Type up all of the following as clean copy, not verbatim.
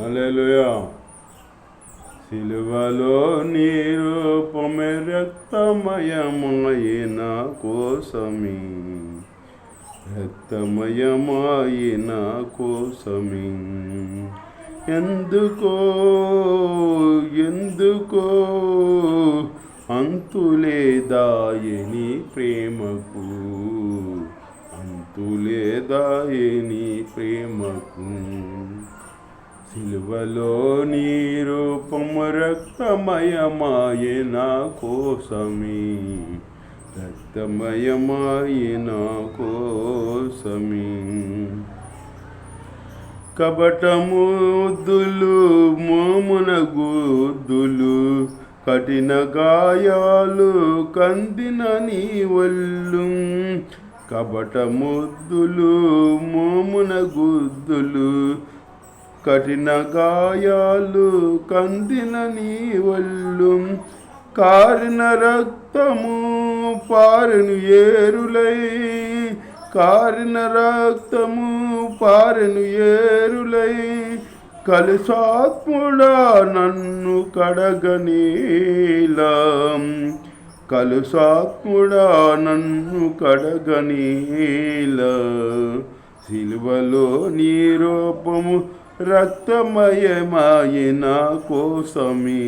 హల్లెలూయా. సిలువలో నీ రూపమే రక్తమయమైన కోసమే, రక్తమయమైన కోసమే. ఎందుకో ఎందుకో అంతులేదాయని ప్రేమకు, అంతులేదాయని ప్రేమకు. సిలువలో నీ రూపము రక్తమయమైన కోసమే, రక్తమయమైన కోసమే. కపటముద్దులు మోమున గుద్దులు, కఠిన గాయాలు కందిన నీ వల్లు. కపటముద్దులు మోమున గుద్దులు, కఠిన గాయాలు కందిన నీ వల్లు. కారిన రక్తము పారెను ఏరులై, కారిన రక్తము పారెను ఏరులై. కలుషాత్ముడా నన్ను కడగనీలా, కలుషాత్ముడా నన్ను కడగనీలా. సిలువలో నీ రూపము రక్తమయమైన కోసమే,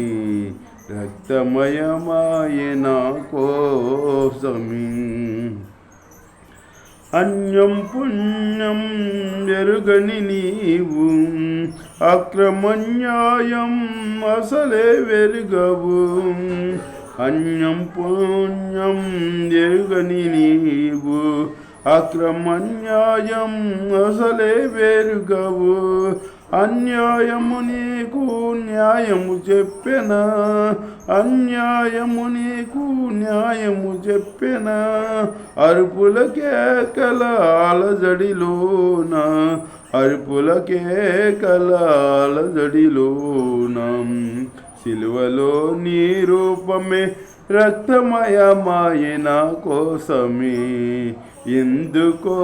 రక్తమయమైన కోసమే. అన్యం పుణ్యం ఎరుగని నీవు, అక్రమన్యాయం అసలే వెరుగవు. అన్యం పుణ్యం ఎరుగని నీవు, అక్రమన్యాయం అసలే వెరుగవు. అన్యాయము నీకు న్యాయము చెప్పెనా, అన్యాయము నీకు న్యాయము చెప్పెనా. అరుపుల కేకల అలజడిలోన, అరుపుల కేకల అలజడిలోన. సిలువలో నీ రూపమే రక్తమయమైన కోసమే. ఎందుకో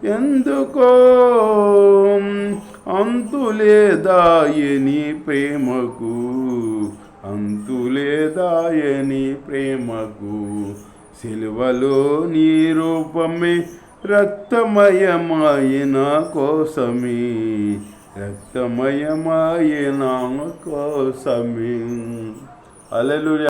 ఎందుకో అంతులేదాయని ప్రేమకు, అంతులేదాయని ప్రేమకు. సిలువలో నీ రూపమే రక్తమయమైన కోసమే, రక్తమయమైన కోసమే. హల్లెలూయా.